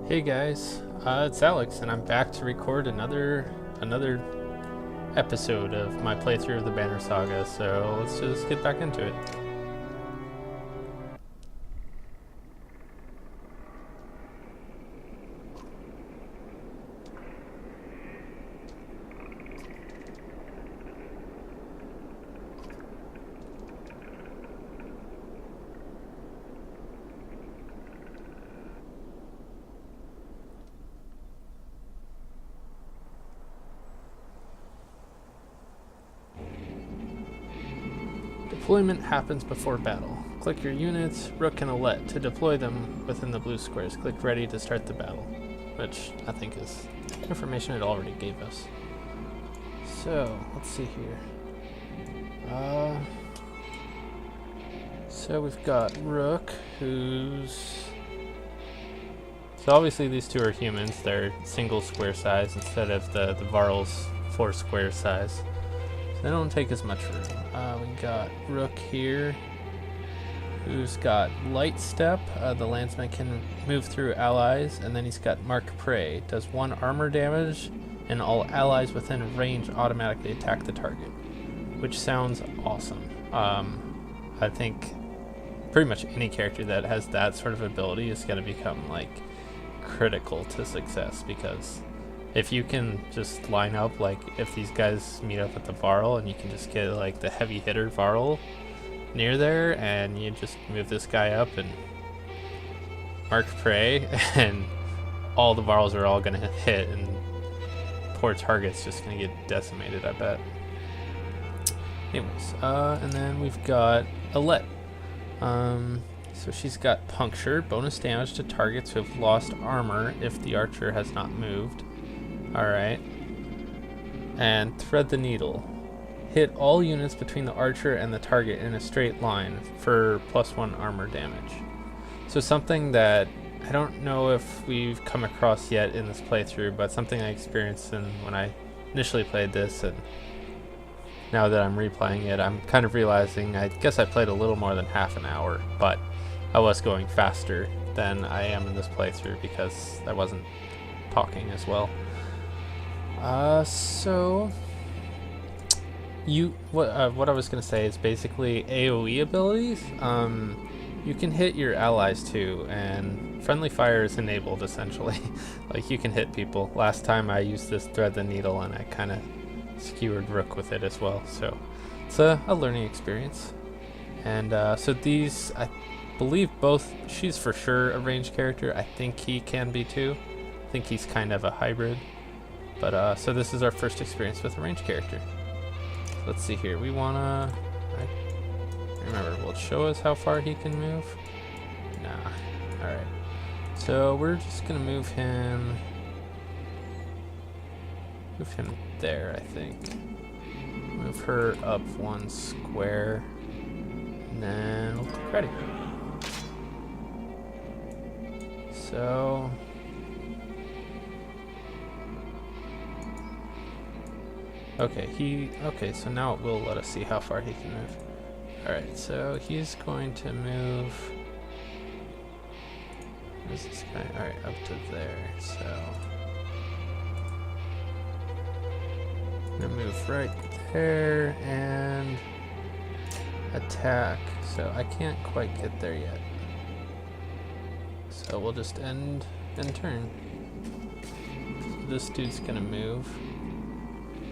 Hey guys, it's Alex, and I'm back to record another episode of my playthrough of the Banner Saga. So let's just get back into it. Deployment happens before battle. Click your units, Rook and Alette, to deploy them within the blue squares. Click ready to start the battle, which I think is information it already gave us. So, let's see here. So we've got Rook, who's... So obviously these two are humans. They're single square size instead of the Varl's 4 square size. So they don't take as much room. We got Rook here, who's got Light Step. The landsman can move through allies, and then he's got Mark Prey. Does 1 armor damage, and all allies within range automatically attack the target, which sounds awesome. I think pretty much any character that has that sort of ability is going to become like critical to success, because if you can just line up, like if these guys meet up at the Varl and you can just get like the heavy hitter Varl near there and you just move this guy up and Mark Prey and all the Varls are all going to hit and poor target's just going to get decimated, I bet. Anyways, and then we've got Alette. So she's got Puncture, bonus damage to targets who have lost armor if the archer has not moved. Alright. And Thread the Needle. Hit all units between the archer and the target in a straight line for +1 armor damage. So something that I don't know if we've come across yet in this playthrough, but something I experienced when I initially played this, and now that I'm replaying it, I'm kind of realizing I guess I played a little more than half an hour, but I was going faster than I am in this playthrough because I wasn't talking as well. So what I was gonna say is basically AoE abilities. You can hit your allies too, and friendly fire is enabled essentially. Like you can hit people. Last time I used this Thread the Needle and I kind of skewered Rook with it as well. So it's a learning experience. And so these, I believe both, she's for sure a ranged character. I think he can be too. I think he's kind of a hybrid. But so this is our first experience with a ranged character. So let's see here. We wanna, remember, will it show us how far he can move? Nah. All right. So we're just gonna move him there, I think. Move her up 1 square, and then we'll click ready. So okay, so now it will let us see how far he can move. Alright, so he's going to move, where's this guy? Alright, up to there, so I'm gonna move right there and attack. So I can't quite get there yet. So we'll just end turn. So this dude's gonna move.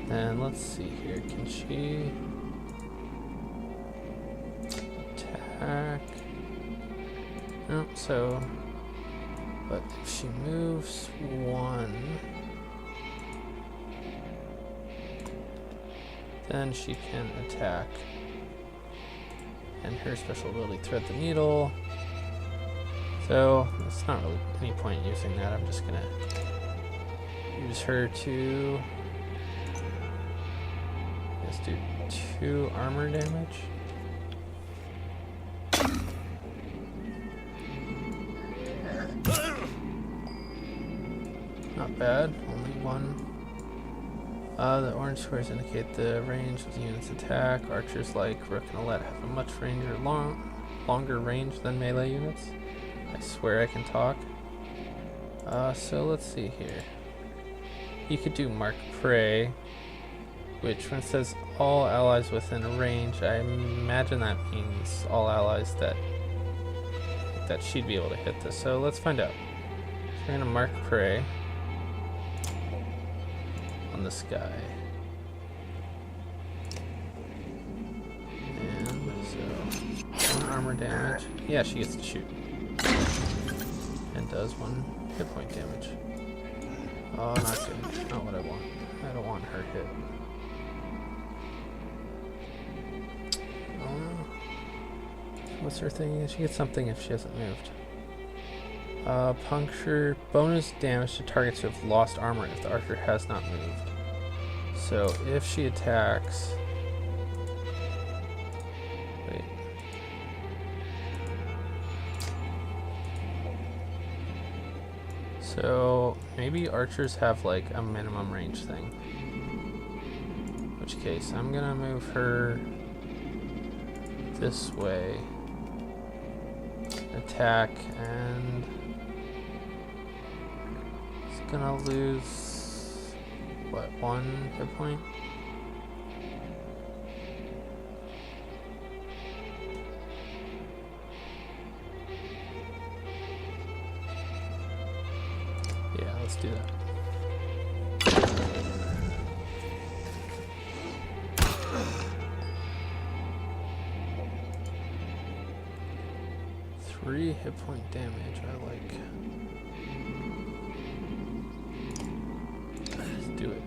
And let's see here, can she attack? Nope, so, but if she moves 1, then she can attack. And her special ability, Thread the Needle. So, it's not really any point using that. I'm just gonna use her to just do 2 armor damage. Not bad, only 1. The orange squares indicate the range of the unit's attack. Archers like Rook and Alette have a much longer range than melee units. I swear I can talk. So let's see here. You could do Mark Prey, which when it says all allies within range, I imagine that means all allies that she'd be able to hit this. So let's find out. So we're gonna Mark Prey on this guy. And so 1 armor damage. Yeah, she gets to shoot. And does 1 hit point damage. Oh, not good. Not what I want. I don't want her hit. What's her thing? She gets something if she hasn't moved. Puncture. Bonus damage to targets who have lost armor if the archer has not moved. So if she attacks... Wait. So maybe archers have like a minimum range thing. In which case I'm gonna move her this way. Attack, and it's gonna lose what, 1 hit point? Yeah, let's do that. Three hit point damage, I like. Let's do it.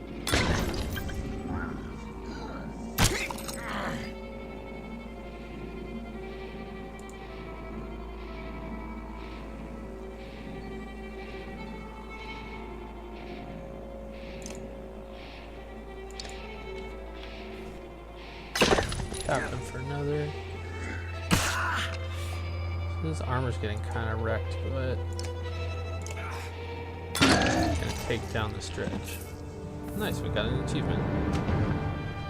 Tap him for another. This armor's getting kind of wrecked, but I'm gonna take down this dredge. Nice, we got an achievement.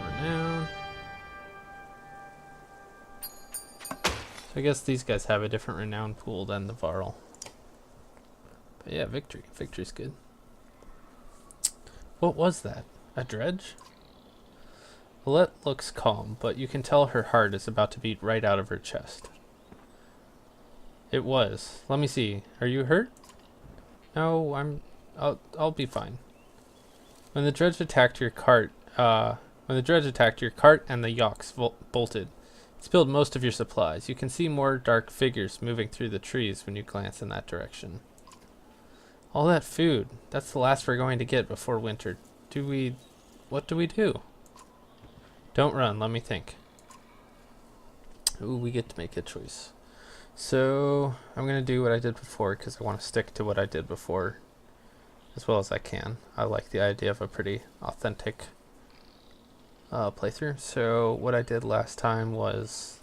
Renown. So I guess these guys have a different renown pool than the Varl. But yeah, victory. Victory's good. What was that? A dredge? Alette looks calm, but you can tell her heart is about to beat right out of her chest. It was. Let me see. Are you hurt? No, I'll be fine. When the dredge attacked your cart, and the yaks bolted, it spilled most of your supplies. You can see more dark figures moving through the trees when you glance in that direction. All that food. That's the last we're going to get before winter. What do we do? Don't run. Let me think. Ooh, we get to make a choice. So I'm going to do what I did before because I want to stick to what I did before as well as I can. I like the idea of a pretty authentic playthrough. So what I did last time was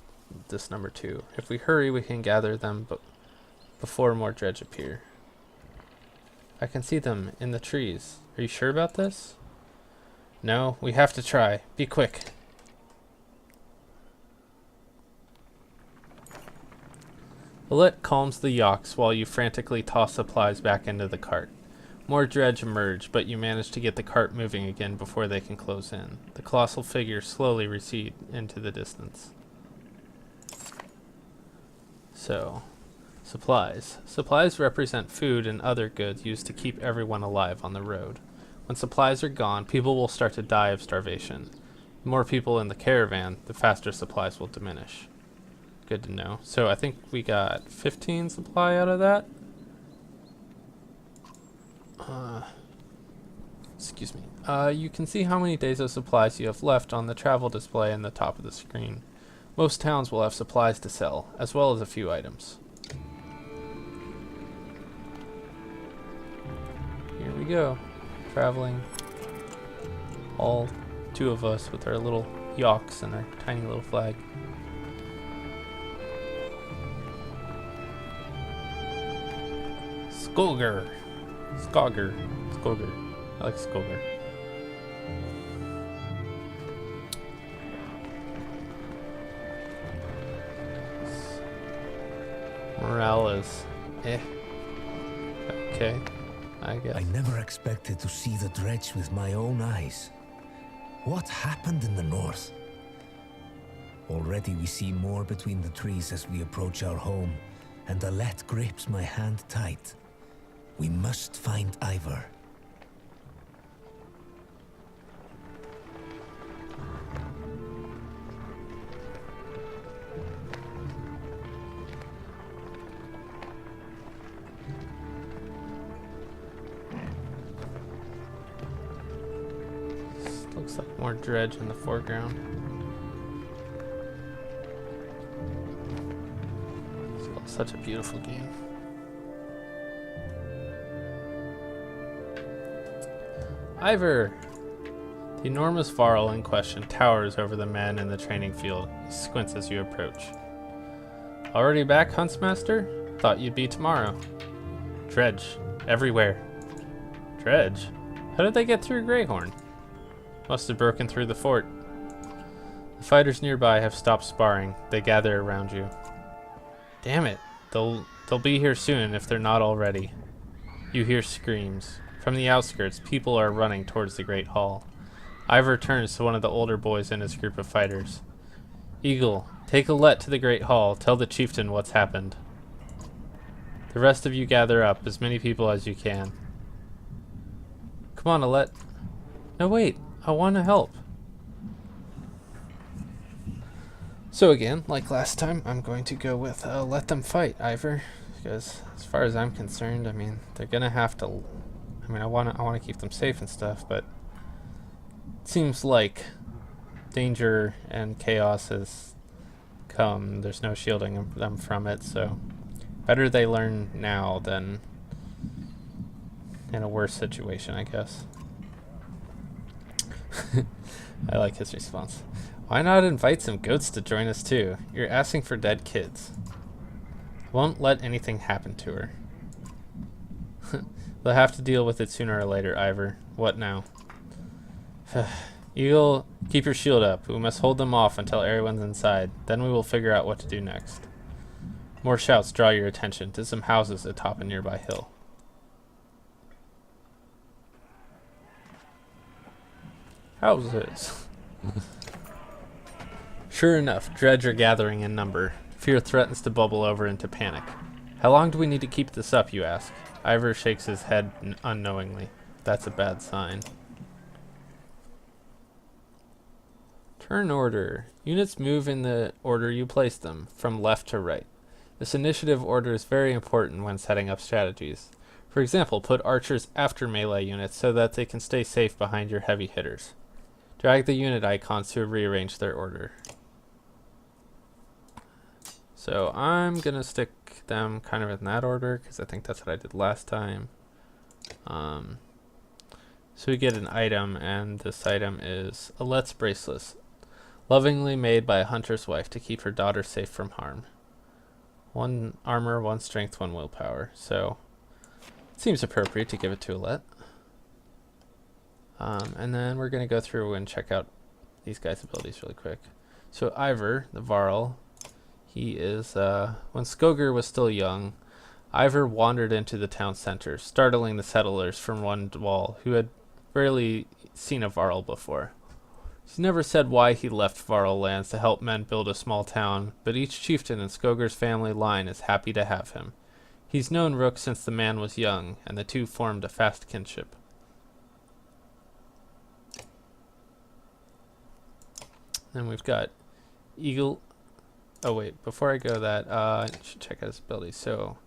this number 2. If we hurry, we can gather them before more dredge appear. I can see them in the trees. Are you sure about this? No, we have to try. Be quick. Alette calms the yaks while you frantically toss supplies back into the cart. More dredge emerge, but you manage to get the cart moving again before they can close in. The colossal figures slowly recede into the distance. So, supplies. Supplies represent food and other goods used to keep everyone alive on the road. When supplies are gone, people will start to die of starvation. The more people in the caravan, the faster supplies will diminish. Good to know. So I think we got 15 supply out of that. Excuse me. You can see how many days of supplies you have left on the travel display in the top of the screen. Most towns will have supplies to sell, as well as a few items. Here we go. Traveling. All 2 of us with our little yaks and our tiny little flag. Skogr. I like Skogr. Morale is okay. I guess. I never expected to see the dredge with my own eyes. What happened in the north? Already we see more between the trees as we approach our home, and Alette grips my hand tight. We must find Ivor. Looks like more dredge in the foreground. It's such a beautiful game. Ivor! The enormous varl in question towers over the men in the training field. He squints as you approach. Already back, Huntsmaster? Thought you'd be tomorrow. Dredge. Everywhere. Dredge? How did they get through Greyhorn? Must have broken through the fort. The fighters nearby have stopped sparring. They gather around you. Damn it. They'll be here soon if they're not already. You hear screams. From the outskirts, people are running towards the Great Hall. Ivor turns to one of the older boys in his group of fighters. Eagle, take Alette to the Great Hall. Tell the chieftain what's happened. The rest of you gather up, as many people as you can. Come on, Alette. No, wait. I want to help. So again, like last time, I'm going to go with let them fight, Ivor. Because as far as I'm concerned, I mean, they're going to have to... I mean, I want to keep them safe and stuff, but it seems like danger and chaos has come. There's no shielding them from it, so better they learn now than in a worse situation, I guess. I like his response. Why not invite some goats to join us too? You're asking for dead kids. I won't let anything happen to her. They'll have to deal with it sooner or later, Ivor. What now? Eagle, keep your shield up. We must hold them off until everyone's inside. Then we will figure out what to do next. More shouts draw your attention to some houses atop a nearby hill. Houses. Sure enough, dredge are gathering in number. Fear threatens to bubble over into panic. How long do we need to keep this up, you ask? Ivor shakes his head unknowingly. That's a bad sign. Turn order. Units move in the order you place them, from left to right. This initiative order is very important when setting up strategies. For example, put archers after melee units so that they can stay safe behind your heavy hitters. Drag the unit icons to rearrange their order. So I'm going to stick them kind of in that order because I think that's what I did last time. So we get an item, and this item is Alette's bracelet, lovingly made by a hunter's wife to keep her daughter safe from harm. 1 armor, 1 strength, 1 willpower. So it seems appropriate to give it to Alette. And then we're going to go through and check out these guys' abilities really quick. So Ivor, the Varl, he is, when Skoger was still young, Ivor wandered into the town center, startling the settlers from one wall who had rarely seen a Varl before. He's never said why he left Varl lands to help men build a small town, but each chieftain in Skoger's family line is happy to have him. He's known Rook since the man was young, and the two formed a fast kinship. Then we've got Eagle. Oh wait, before I go that, I should check out his abilities. So,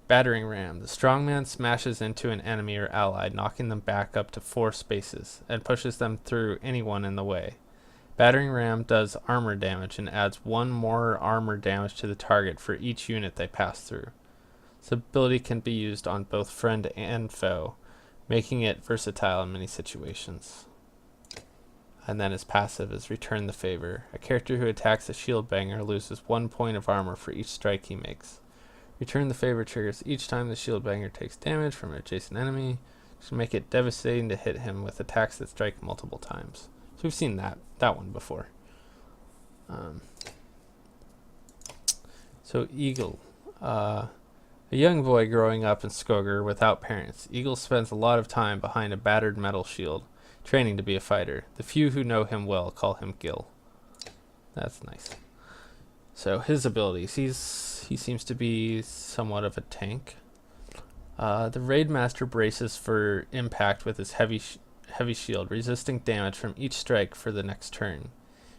Battering Ram. The strongman smashes into an enemy or ally, knocking them back up to 4 spaces, and pushes them through anyone in the way. Battering Ram does armor damage and adds 1 more armor damage to the target for each unit they pass through. This ability can be used on both friend and foe, making it versatile in many situations. And then his passive is Return the Favor. A character who attacks a shield banger loses 1 point of armor for each strike he makes. Return the Favor triggers each time the shield banger takes damage from an adjacent enemy, to make it devastating to hit him with attacks that strike multiple times. So we've seen that one before. So Eagle. A young boy growing up in Skogar without parents, Eagle spends a lot of time behind a battered metal shield, training to be a fighter. The few who know him well call him Gil. That's nice. So his abilities, he seems to be somewhat of a tank. The Raid Master braces for impact with his heavy shield, resisting damage from each strike for the next turn.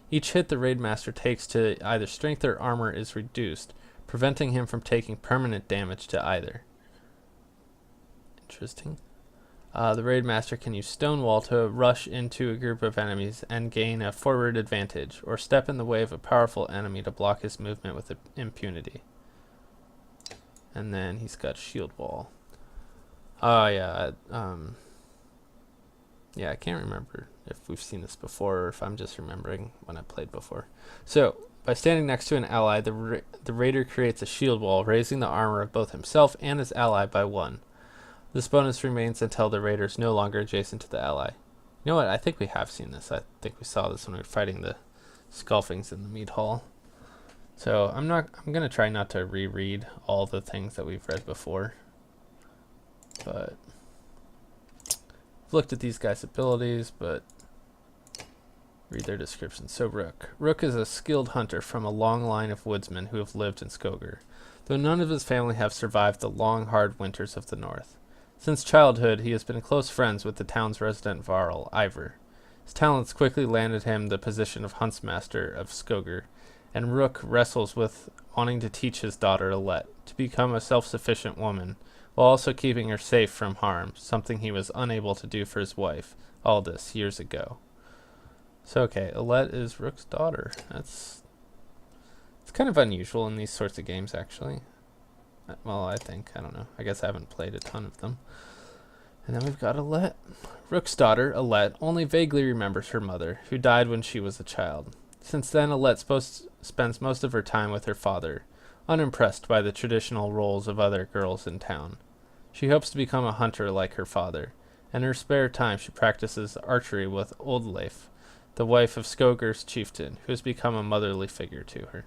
Each hit the Raid Master takes to either strength or armor is reduced, preventing him from taking permanent damage to either. Interesting. The Raid Master can use Stonewall to rush into a group of enemies and gain a forward advantage, or step in the way of a powerful enemy to block his movement with impunity. And then he's got Shield Wall. Oh yeah, yeah, I can't remember if we've seen this before or if I'm just remembering when I played before. So, by standing next to an ally, the raider creates a shield wall, raising the armor of both himself and his ally by 1. This bonus remains until the raider is no longer adjacent to the ally. You know what? I think we have seen this. I think we saw this when we were fighting the Skulfings in the Mead Hall. So I'm gonna try not to reread all the things that we've read before. But I've looked at these guys' abilities, but read their description. So Rook is a skilled hunter from a long line of woodsmen who have lived in Skogar, though none of his family have survived the long, hard winters of the north. Since childhood, he has been close friends with the town's resident Varl, Ivor. His talents quickly landed him the position of Huntsmaster of Skogar, and Rook wrestles with wanting to teach his daughter Alette to become a self-sufficient woman, while also keeping her safe from harm, something he was unable to do for his wife, Aldous, years ago. So okay, Alette is Rook's daughter. It's kind of unusual in these sorts of games, actually. Well, I think. I don't know. I guess I haven't played a ton of them. And then we've got Alette. Rook's daughter, Alette, only vaguely remembers her mother, who died when she was a child. Since then, Alette spends most of her time with her father, unimpressed by the traditional roles of other girls in town. She hopes to become a hunter like her father. In her spare time, she practices archery with Old Leif, the wife of Skogar's chieftain, who has become a motherly figure to her.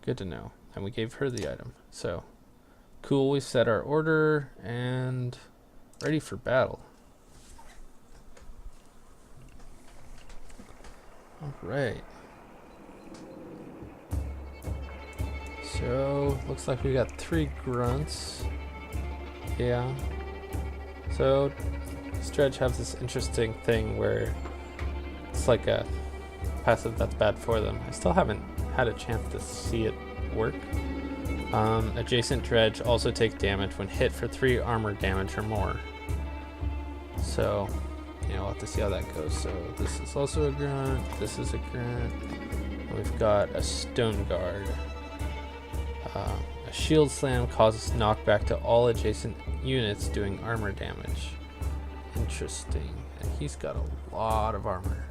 Good to know. And we gave her the item. So, cool, we set our order and ready for battle. Alright. So, looks like we got 3 grunts. Yeah. So, Stretch has this interesting thing where it's like a passive that's bad for them. I still haven't had a chance to see it work. Adjacent dredge also take damage when hit for 3 armor damage or more. So, we'll have to see how that goes. So this is also a grunt, this is a grunt. And we've got a stone guard. A shield slam causes knockback to all adjacent units doing armor damage. Interesting. And he's got a lot of armor.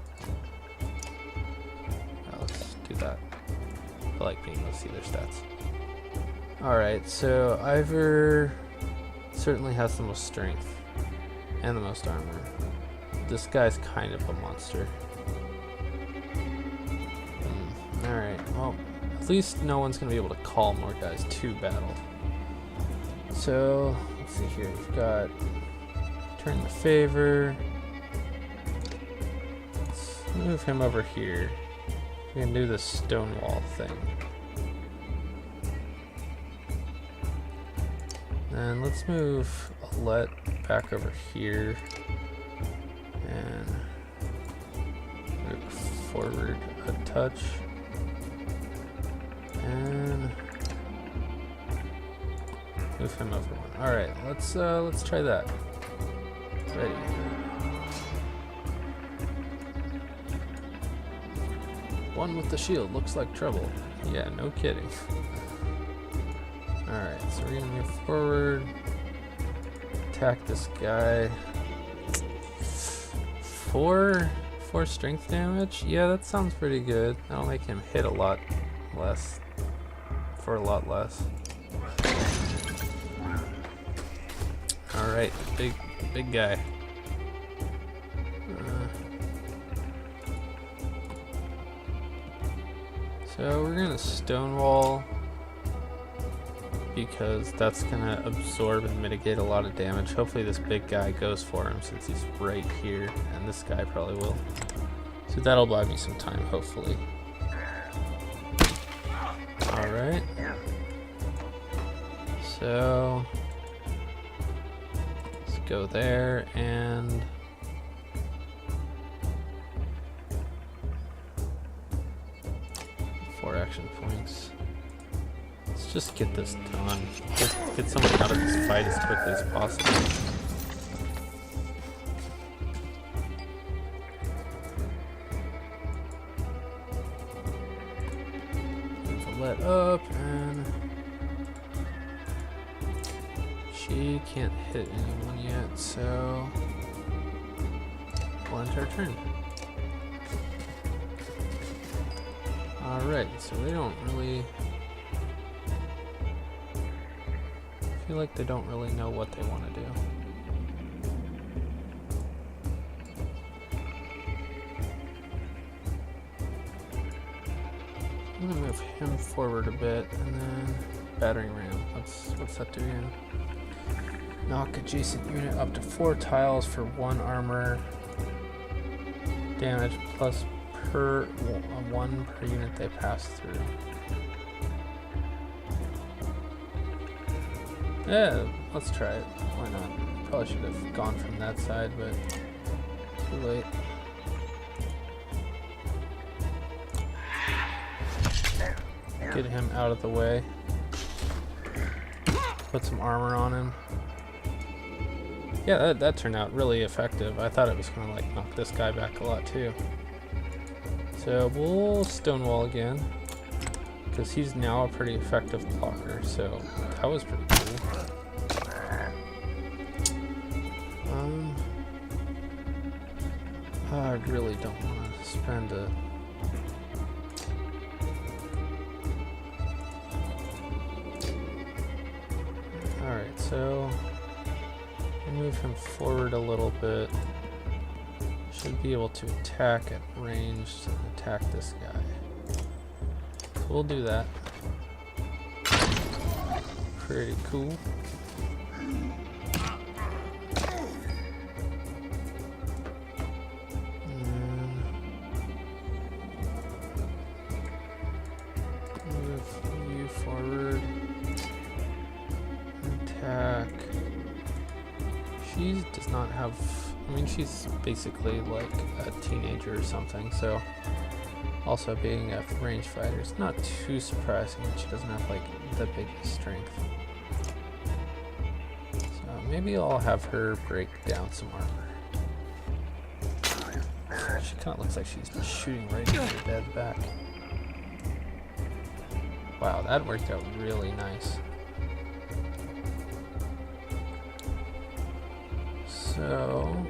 Let's do that. I like being able to see their stats. Alright, so Ivor certainly has the most strength and the most armor. This guy's kind of a monster. Alright, well, at least no one's going to be able to call more guys to battle. So, let's see here. We've got turn the favor. Let's move him over here. We can do this Stonewall thing. And let's move Alette back over here and move forward a touch. And move him over one. Alright, let's try that. Ready. One with the shield looks like trouble. Yeah, no kidding. Alright, so we're gonna move forward. Attack this guy. 4 strength damage? Yeah, that sounds pretty good. That'll make him hit a lot less. For a lot less. Alright, big guy. So we're gonna Stonewall. because that's gonna absorb and mitigate a lot of damage. Hopefully this big guy goes for him since he's right here, and this guy probably will. So that'll buy me some time, hopefully. Alright. So let's go there and action points. Let's just get this done. Get someone out of this fight as quickly as possible. Let up, and she can't hit anyone yet, so we'll end her turn. Alright, so they don't really... I feel like they don't really know what they want to do. I'm gonna move him forward a bit, and then battering ram. What's that do again? Knock adjacent unit up to 4 tiles for 1 armor damage plus per 1 per unit they pass through. Yeah, let's try it. Why not? Probably should have gone from that side, but too late. Get him out of the way. Put some armor on him. Yeah, that turned out really effective. I thought it was gonna like knock this guy back a lot too. So we'll stonewall again, because he's now a pretty effective blocker, so that was pretty cool. I really don't want to spend a... Alright, so move him forward a little bit. Should be able to attack at range and attack this guy. So we'll do that. Pretty cool. Move you forward. Attack. She does not have... I mean, she's basically like a teenager or something, so also being a range fighter, it's not too surprising that she doesn't have like the biggest strength. So maybe I'll have her break down some armor. She kind of looks like she's shooting right into her dead back. Wow, that worked out really nice. So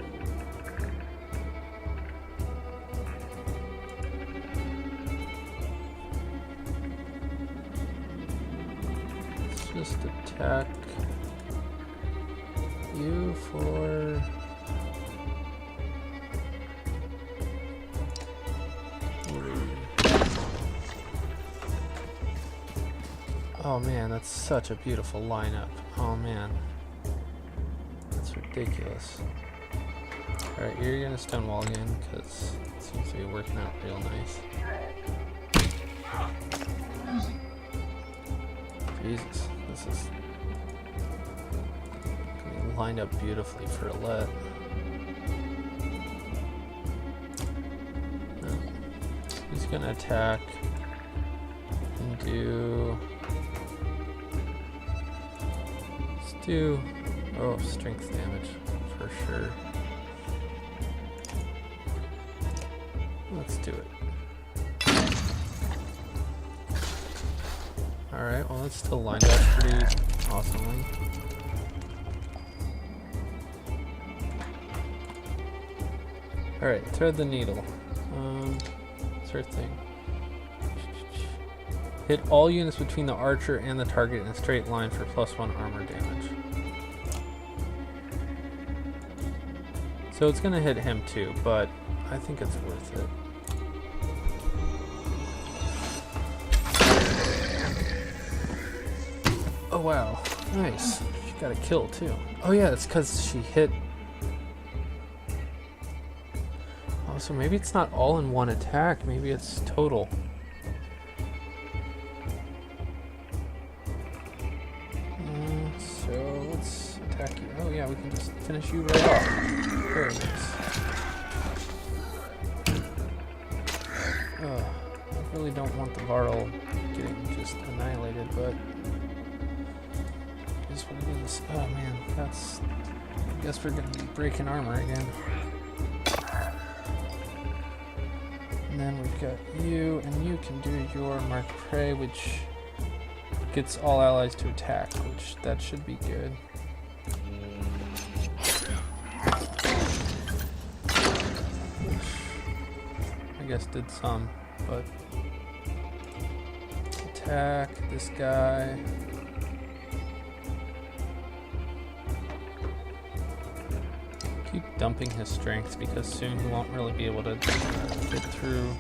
let's just attack you for oh man, that's such a beautiful lineup. Oh man. Ridiculous. Alright, you're gonna stonewall again because it seems to be working out real nice. Jesus, this is gonna be lined up beautifully for Alette. He's gonna attack and do... Let's do... Oh, strength damage, for sure. Let's do it. Alright, well it's still lined up pretty awesomely. Alright, thread the needle. Sort of thing. Hit all units between the archer and the target in a straight line for +1 armor damage. So it's gonna hit him too, but I think it's worth it. Oh wow. Nice. She got a kill too. Oh yeah, it's because she hit... Oh, so maybe it's not all in one attack. Maybe it's total. So let's attack you. Oh yeah, we can just finish you right off. Very nice. I really don't want the Varl getting just annihilated, but it is what it is. Oh man, that's... I guess we're gonna be breaking armor again. And then we've got you, and you can do your Mark Prey, which gets all allies to attack, which that should be good. I guess did some, but attack this guy. Keep dumping his strength because soon he won't really be able to get through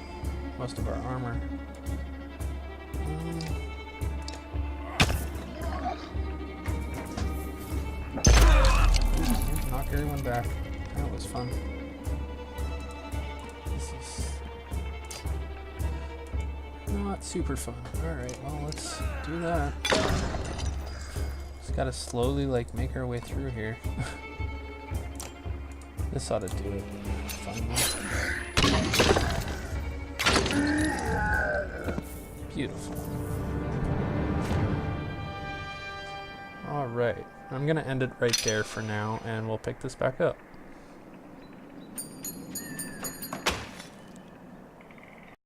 most of our armor. Knock everyone back. That was fun. This is not super fun. Alright, well, let's do that. Just gotta slowly, like, make our way through here. This ought to do it. Finally. Beautiful. Alright, I'm gonna end it right there for now, and we'll pick this back up.